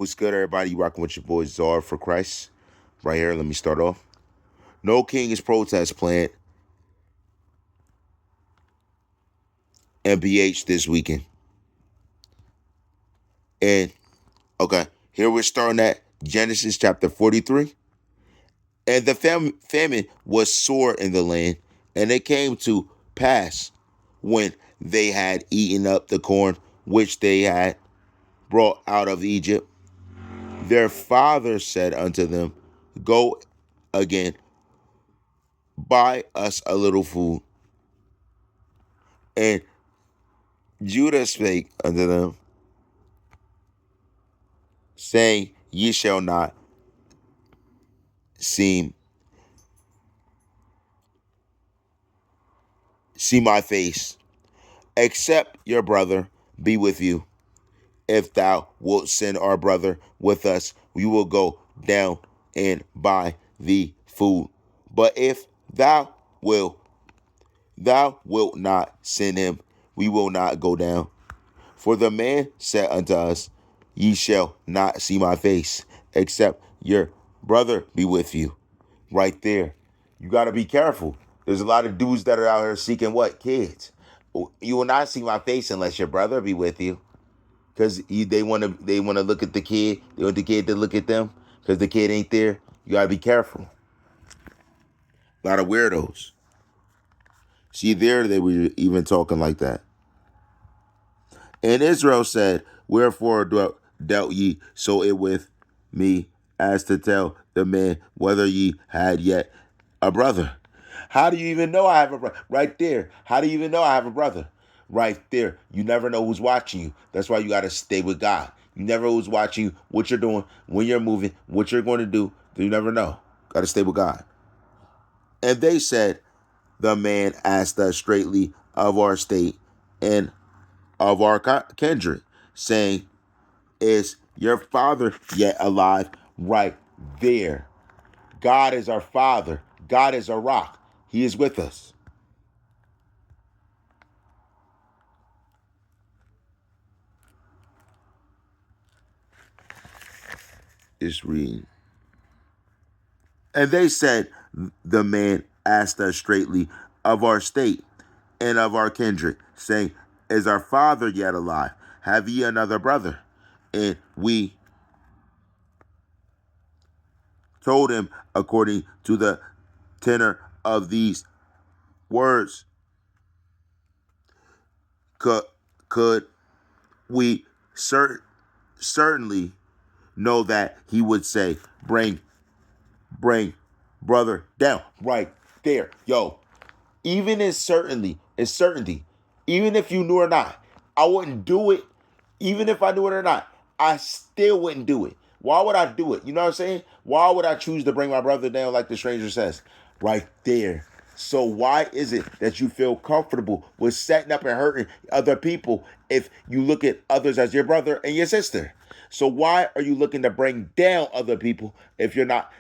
What's good, everybody? You rocking with your boy Czar for Christ. Right here, let me start off. No King is protest planned MPH this weekend. And, okay, here we're starting at Genesis chapter 43. And the famine was sore in the land, and it came to pass when they had eaten up the corn which they had brought out of Egypt. Their father said unto them, Go again, buy us a little food. And Judah spake unto them, saying, Ye shall not see my face, except your brother be with you. If thou wilt send our brother with us, we will go down and buy thee food. But if thou wilt not send him, we will not go down. For the man said unto us, Ye shall not see my face, except your brother be with you. Right there. You got to be careful. There's a lot of dudes that are out here seeking what? Kids. You will not see my face unless your brother be with you. Because they want to look at the kid. They want the kid to look at them. Because the kid ain't there. You got to be careful. A lot of weirdos. See, there they were even talking like that. And Israel said, Wherefore dealt ye so it with me as to tell the man whether ye had yet a brother? How do you even know I have a brother? Right there. How do you even know I have a brother? Right there. You never know who's watching you. That's why you got to stay with God. You never know who's watching you, what you're doing, when you're moving, what you're going to do. You never know. Got to stay with God. And they said, The man asked us straightly of our state and of our kindred, saying, Is your father yet alive? Right there. God is our father. God is our rock. He is with us. Just reading. And they said, The man asked us straightly of our state and of our kindred, saying, Is our father yet alive? Have ye another brother? And we told him according to the tenor of these words. Could we certainly know that he would say, bring brother down. Right there. Yo, even in certainty, even if you knew or not, I wouldn't do it. Even if I knew it or not, I still wouldn't do it. Why would I do it? You know what I'm saying? Why would I choose to bring my brother down like the stranger says? Right there. So why is it that you feel comfortable with setting up and hurting other people if you look at others as your brother and your sister? So why are you looking to bring down other people if you're not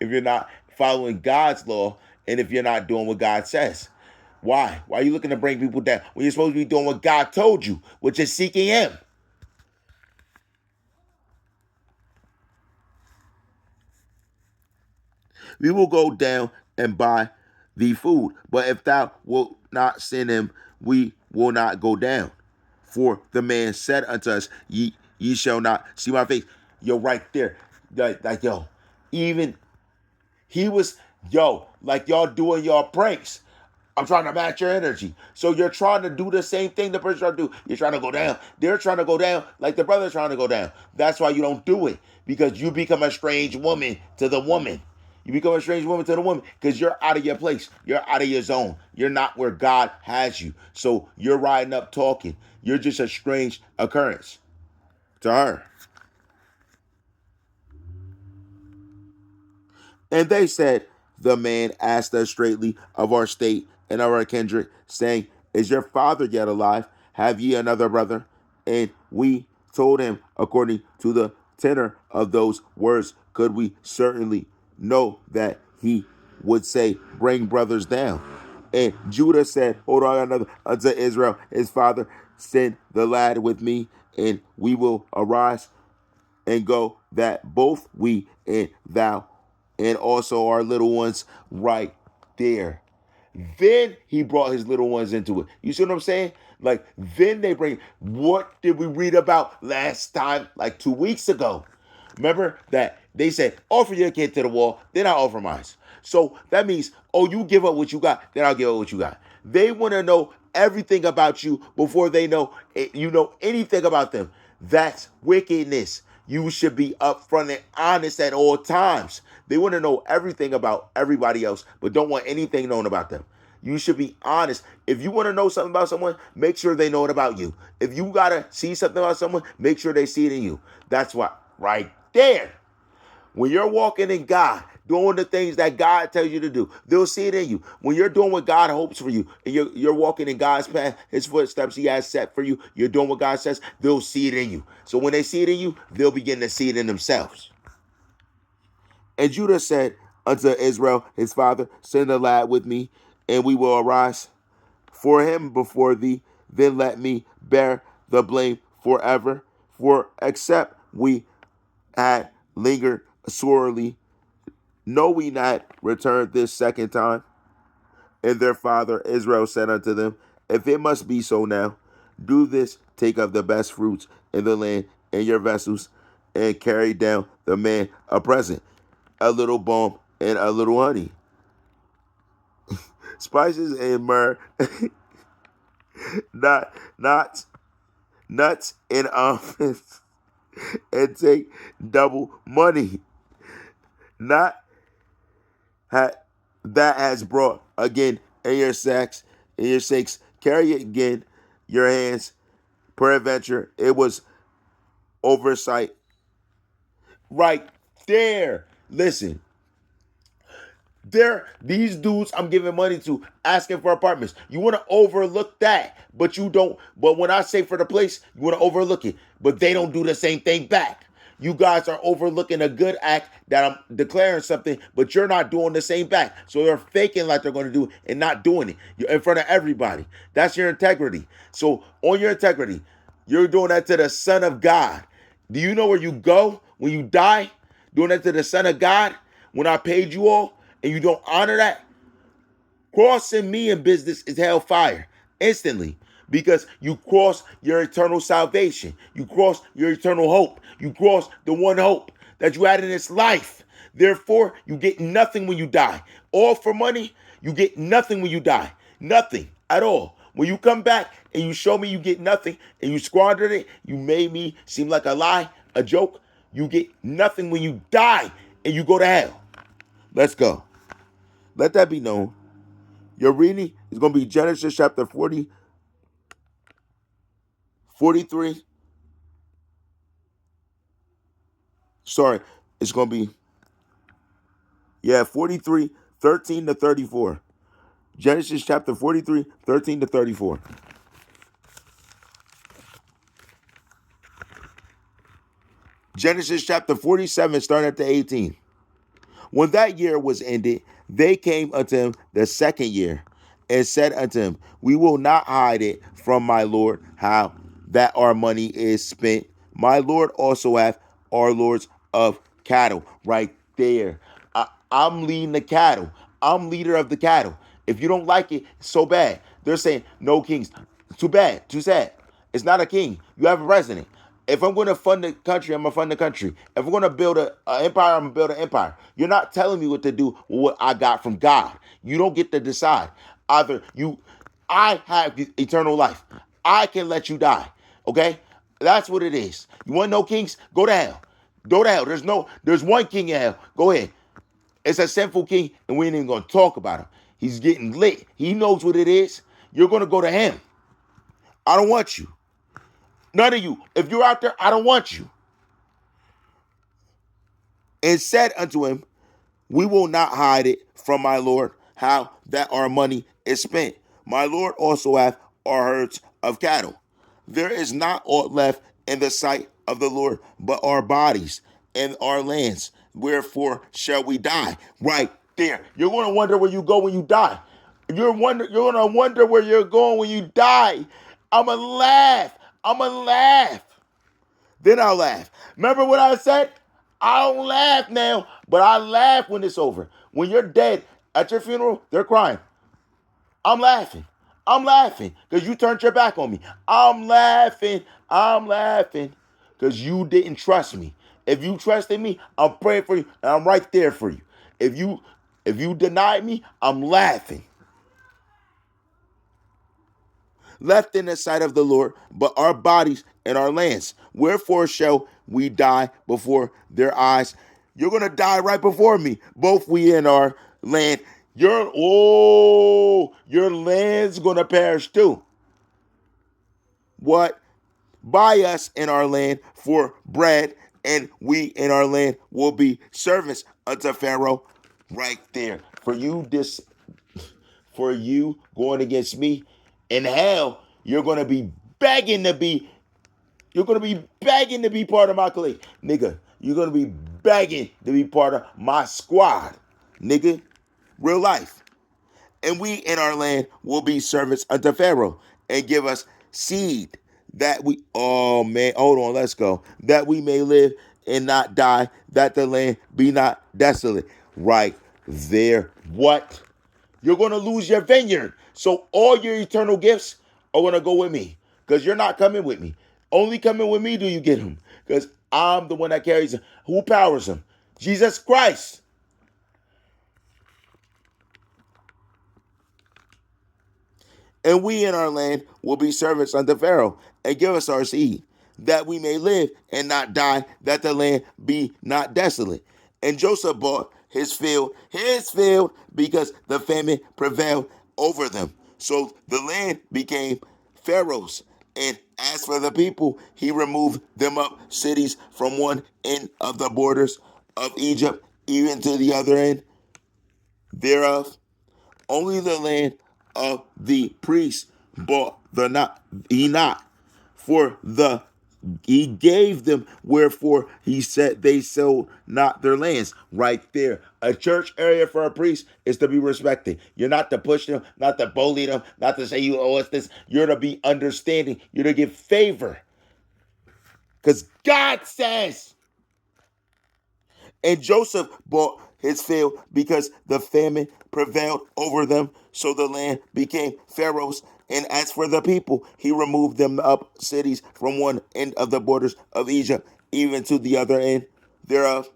if you're not following God's law and if you're not doing what God says? Why? Why are you looking to bring people down when you're supposed to be doing what God told you, which is seeking Him? We will go down and buy thee food. But if thou wilt not send him, we will not go down. For the man said unto us, ye shall not see my face. Yo, right there. Like yo, even he was, like y'all doing y'all pranks. I'm trying to match your energy. So you're trying to do the same thing the person trying to do. You're trying to go down. They're trying to go down like the brother's trying to go down. That's why you don't do it. Because you become a strange woman to the woman. You become a strange woman to the woman because you're out of your place. You're out of your zone. You're not where God has you. So you're riding up talking. You're just a strange occurrence to her. And they said, The man asked us straightly of our state and of our kindred, saying, Is your father yet alive? Have ye another brother? And we told him, according to the tenor of those words, could we certainly know that he would say, Bring brothers down. And Judah said, Hold on another unto Israel, his father, send the lad with me, and we will arise and go, that both we and thou and also our little ones right there. Then he brought his little ones into it. You see what I'm saying? Like, then they bring, what did we read about last time, like 2 weeks ago? Remember that they said, offer your kid to the wall, then I'll offer mine. So that means, oh, you give up what you got, then I'll give up what you got. They want to know everything about you before they know you know anything about them. That's wickedness. You should be upfront and honest at all times. They want to know everything about everybody else, but don't want anything known about them. You should be honest. If you want to know something about someone, make sure they know it about you. If you got to see something about someone, make sure they see it in you. That's what, right there. When you're walking in God, doing the things that God tells you to do, they'll see it in you. When you're doing what God hopes for you, and you're walking in God's path, his footsteps he has set for you, you're doing what God says, they'll see it in you. So when they see it in you, they'll begin to see it in themselves. And Judah said unto Israel, his father, send a lad with me, and we will arise for him before thee. Then let me bear the blame forever. For except we had lingered sorely, know we not returned this second time? And their father Israel said unto them, if it must be so now, do this, take of the best fruits in the land in your vessels, and carry down the man a present, a little balm and a little honey, spices and myrrh, not nuts and almonds, and take double money, not that has brought again in your sacks, in your sakes, carry it again, your hands, peradventure, it was oversight. Right there. Listen, these dudes I'm giving money to asking for apartments. You want to overlook that, but you don't. But when I say for the place, you want to overlook it, but they don't do the same thing back. You guys are overlooking a good act that I'm declaring something, but you're not doing the same back. So they're faking like they're going to do it and not doing it. You're in front of everybody. That's your integrity. So on your integrity, you're doing that to the Son of God. Do you know where you go when you die? Doing that to the Son of God when I paid you all and you don't honor that? Crossing me in business is hellfire instantly, because you cross your eternal salvation. You cross your eternal hope. You cross the one hope that you had in this life. Therefore, you get nothing when you die. All for money, you get nothing when you die. Nothing at all. When you come back and you show me you get nothing and you squandered it, you made me seem like a lie, a joke. You get nothing when you die and you go to hell. Let's go. Let that be known. Your reading is going to be Genesis chapter 40, 43. Sorry, it's going to be, 43, 13 to 34. Genesis chapter 43, 13 to 34. Genesis chapter 47, starting at the 18. When that year was ended, they came unto him the second year, and said unto him, we will not hide it from my Lord how that our money is spent. My Lord also hath our lords of cattle. Right there. I'm leading the cattle. I'm leader of the cattle. If you don't like it, it's so bad. They're saying, no kings. Too bad. Too sad. It's not a king. You have a president. If I'm going to fund the country, I'm going to fund the country. If I'm going to build an empire, I'm going to build an empire. You're not telling me what to do with what I got from God. You don't get to decide. I have eternal life. I can let you die. Okay? That's what it is. You want no kings? Go to hell. Go to hell. There's one king in hell. Go ahead. It's a sinful king, and we ain't even going to talk about him. He's getting lit. He knows what it is. You're going to go to him. I don't want you. None of you. If you're out there, I don't want you. And said unto him, we will not hide it from my Lord how that our money is spent. My Lord also hath our herds of cattle. There is not aught left in the sight of the Lord but our bodies and our lands. Wherefore shall we die? Right there. You're going to wonder where you go when you die. You're going to wonder where you're going when you die. I'm going to laugh. Then I'll laugh. Remember what I said? I don't laugh now, but I laugh when it's over. When you're dead at your funeral, they're crying. I'm laughing. I'm laughing because you turned your back on me. I'm laughing. I'm laughing because you didn't trust me. If you trusted me, I'm praying for you and I'm right there for you. If you denied me, I'm laughing. Left in the sight of the Lord, but our bodies and our lands. Wherefore shall we die before their eyes? You're gonna die right before me, both we and our land. Your land's gonna perish too. What? Buy us in our land for bread, and we in our land will be servants unto Pharaoh. Right there. For you going against me in hell, you're gonna be begging to be part of my clique. Nigga, you're gonna be begging to be part of my squad. Nigga, real life. And we in our land will be servants unto Pharaoh and give us seed that we, oh man, hold on, let's go. That we may live and not die, that the land be not desolate. Right there. What? You're going to lose your vineyard. So all your eternal gifts are going to go with me because you're not coming with me. Only coming with me do you get them because I'm the one that carries them. Who powers them? Jesus Christ. And we in our land will be servants unto Pharaoh, and give us our seed, that we may live and not die, that the land be not desolate. And Joseph bought his field, because the famine prevailed over them. So the land became Pharaoh's. And as for the people, he removed them up cities from one end of the borders of Egypt, even to the other end thereof. Only the land of the priests bought he not, for he gave them, wherefore he said they sold not their lands. Right there. A church area for a priest is to be respected. You're not to push them, not to bully them, not to say you owe us this. You're to be understanding. You're to give favor. Because God says. And Joseph bought his field because the famine prevailed over them, so the land became Pharaoh's. And as for the people, he removed them up cities from one end of the borders of Egypt, even to the other end thereof.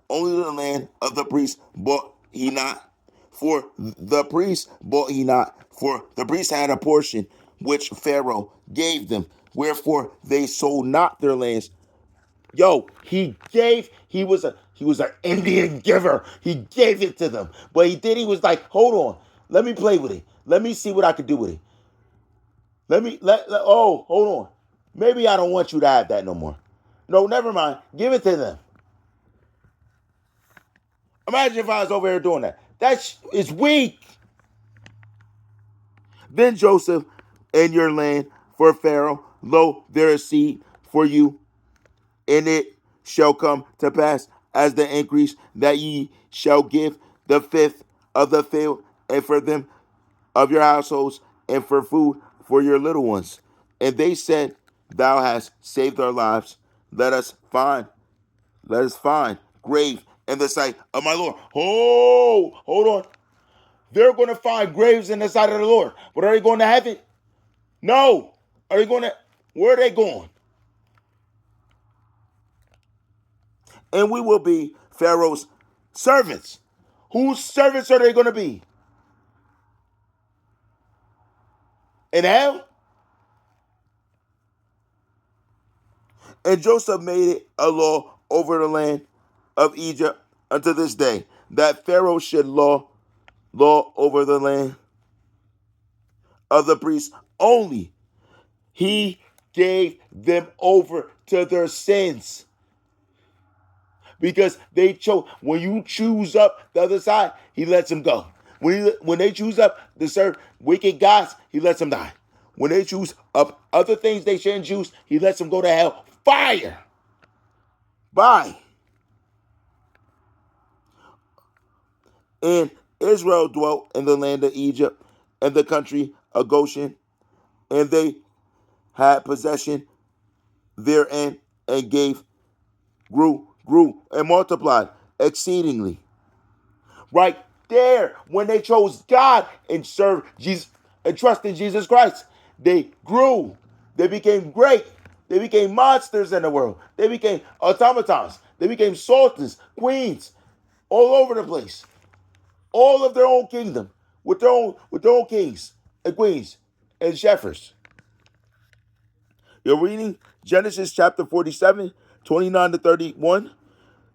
Only the land of the priests bought he not, for the priests bought he not, for the priests had a portion which Pharaoh gave them, wherefore they sold not their lands. Yo, he was an Indian giver. He gave it to them. But he was like, hold on, let me play with it. Let me see what I can do with it. Hold on. Maybe I don't want you to have that no more. No, never mind. Give it to them. Imagine if I was over here doing that. That is weak. Then Joseph and your land for Pharaoh, lo, there is seed for you, and it shall come to pass as the increase that ye shall give the fifth of the field, and for them of your households, and for food for your little ones. And they said, Thou hast saved our lives. Let us find grave in the sight of my Lord. Oh, hold on. They're going to find graves in the sight of the Lord. But are they going to heaven? No. Where are they going? And we will be Pharaoh's servants. Whose servants are they going to be? In hell? And Joseph made it a law over the land of Egypt unto this day, that Pharaoh should law over the land of the priests only. He gave them over to their sins. Because they chose. When you choose up the other side, he lets them go. When they choose up to serve wicked gods, he lets them die. When they choose up other things they shouldn't choose, he lets them go to hell. Fire. Bye. And Israel dwelt in the land of Egypt and the country of Goshen, and they had possession therein, and grew, and multiplied exceedingly. Right there, when they chose God and served Jesus and trusted Jesus Christ, they grew. They became great. They became monsters in the world. They became automatons. They became sultans, queens, all over the place. All of their own kingdom, with their own kings and queens and shepherds. You're reading Genesis chapter 47, 29 to 31.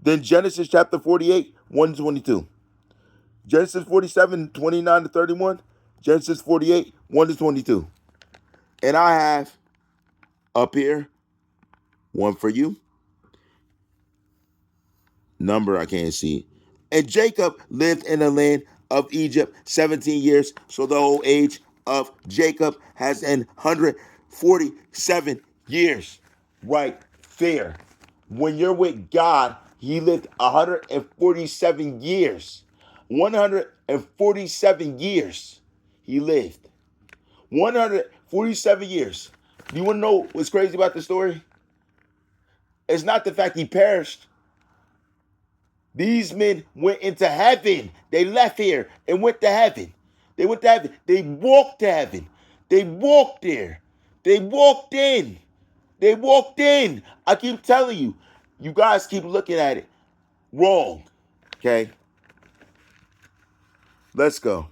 Then Genesis chapter 48, 1 to 22. Genesis 47, 29 to 31. Genesis 48, 1 to 22. And I have up here one for you. Number I can't see. And Jacob lived in the land of Egypt 17 years. So the whole age of Jacob has 147 years. Right there. When you're with God, he lived 147 years. 147 years he lived. 147 years. Do you want to know what's crazy about the story? It's not the fact he perished. These men went into heaven. They left here and went to heaven. They went to heaven. They walked to heaven. They walked there. They walked in. They walked in. I keep telling you, you guys keep looking at it wrong. Okay? Let's go.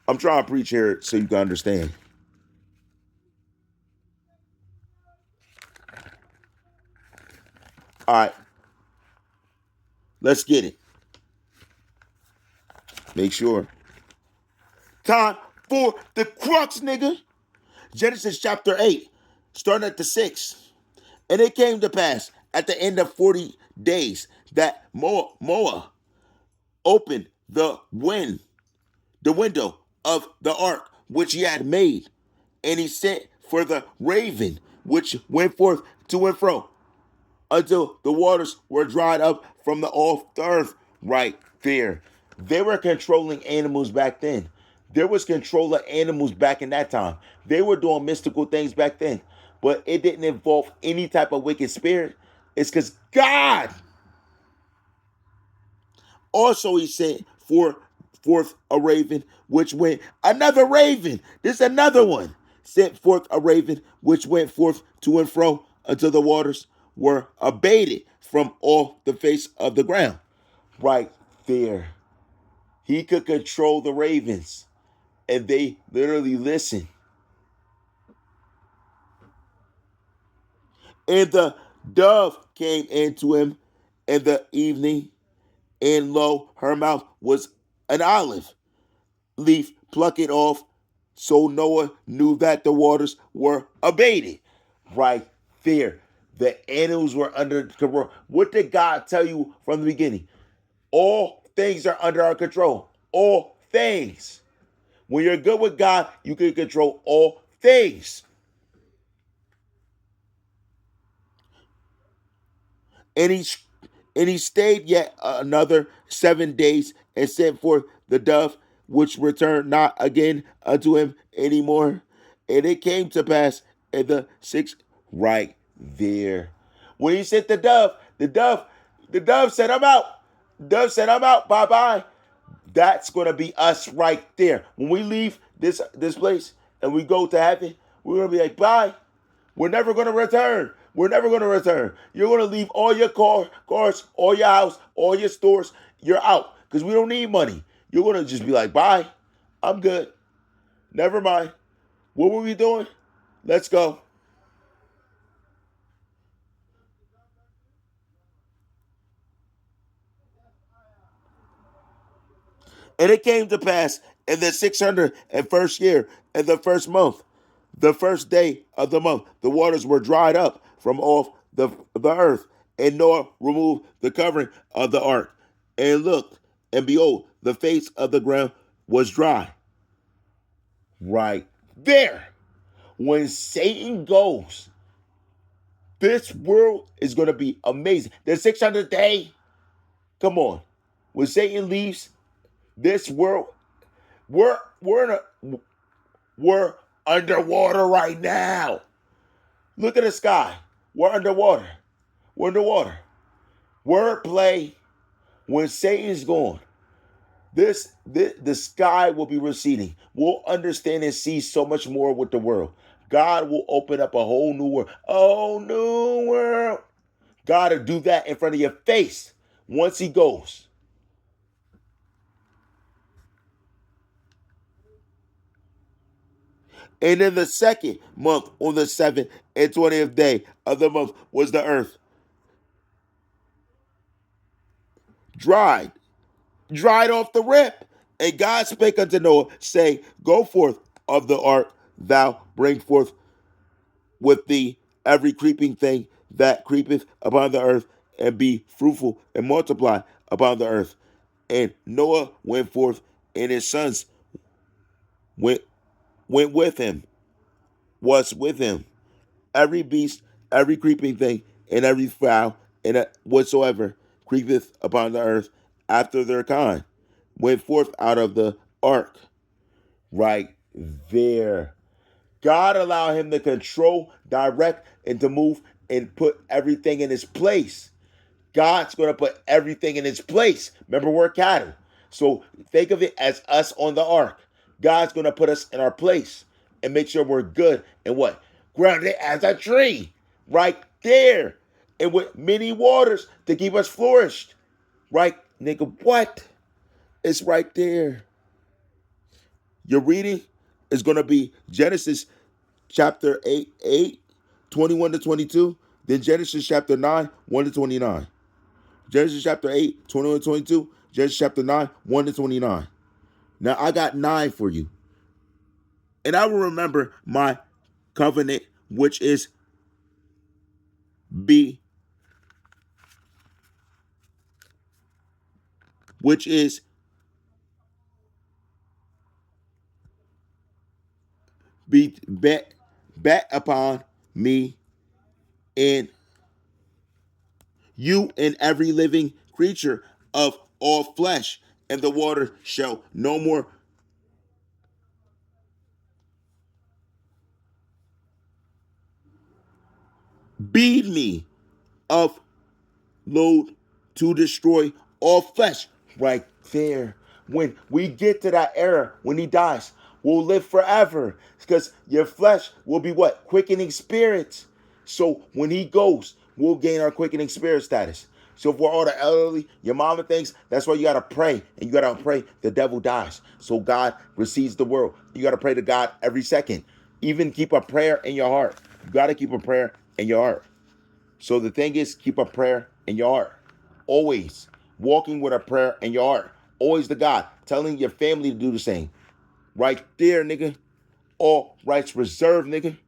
I'm trying to preach here so you can understand. All right. Let's get it. Make sure. Time for the crux, nigga. Genesis chapter 8, starting at the 6th. And it came to pass at the end of 40 days that Noah opened the window of the ark which he had made, and he sent for the raven which went forth to and fro until the waters were dried up from the off the earth. Right there. They were controlling animals back then. There was control of animals back in that time. They were doing mystical things back then. But it didn't involve any type of wicked spirit. It's because God. Also, he sent forth a raven, which went, another raven. There's another one. Sent forth a raven, which went forth to and fro until the waters were abated from off the face of the ground. Right there. He could control the ravens. And they literally listened. And the dove came into him in the evening, and lo, her mouth was an olive leaf, pluck it off. So Noah knew that the waters were abated. Right there. The animals were under control. What did God tell you from the beginning? All things are under our control. All things. When you're good with God, you can control all things. And he stayed yet another 7 days and sent forth the dove, which returned not again unto him any more. And it came to pass in the 6th, right there. When he sent the dove said, I'm out. The dove said, I'm out. Bye-bye. That's going to be us right there. When we leave this place and we go to heaven, we're going to be like, bye. We're never going to return. We're never going to return. You're going to leave all your cars, all your house, all your stores. You're out because we don't need money. You're going to just be like, bye. I'm good. Never mind. What were we doing? Let's go. And it came to pass in the 601st year, in the first month, the first day of the month, the waters were dried up from off the earth. And Noah removed the covering of the ark and looked, and behold, the face of the ground was dry. Right there. When Satan goes, this world is going to be amazing. The 600th day, come on. When Satan leaves this world, we're underwater right now. Look at the sky. We're underwater. We're underwater. Wordplay. When Satan's gone, the sky will be receding. We'll understand and see so much more with the world. God will open up a whole new world. Oh, new world. God will do that in front of your face once he goes. And in the second month, on the 7th and 20th day of the month, was the earth dried, dried off the rip. And God spake unto Noah, say, go forth of the ark, thou bring forth with thee every creeping thing that creepeth upon the earth, and be fruitful and multiply upon the earth. And Noah went forth, and his sons went with him, was with him. Every beast, every creeping thing, and every fowl, and whatsoever creepeth upon the earth after their kind, went forth out of the ark. Right there. God allowed him to control, direct, and to move and put everything in its place. God's going to put everything in its place. Remember, we're cattle. So think of it as us on the ark. God's going to put us in our place and make sure we're good and what? Grounded as a tree. Right there. And with many waters to keep us flourished. Right, nigga, what? It's right there. Your reading is going to be Genesis chapter 8, 21 to 22. Then Genesis chapter 9, 1 to 29. Genesis chapter 8, 21 to 22. Genesis chapter 9, 1 to 29. Now I got 9 for you. And I will remember my covenant, which is be, which is be bet upon me and you and every living creature of all flesh, and the water shall no more beat me of load to destroy all flesh. Right there. When we get to that era, when he dies, we'll live forever. Because your flesh will be what? Quickening spirits. So when he goes, we'll gain our quickening spirit status. So if we're all the elderly, your mama thinks that's why you gotta pray. And you gotta pray the devil dies. So God receives the world. You gotta pray to God every second. Even keep a prayer in your heart. You gotta keep a prayer in your heart. So the thing is, keep a prayer in your heart. Always walking with a prayer in your heart. Always to God. Telling your family to do the same. Right there, nigga. All rights reserved, nigga.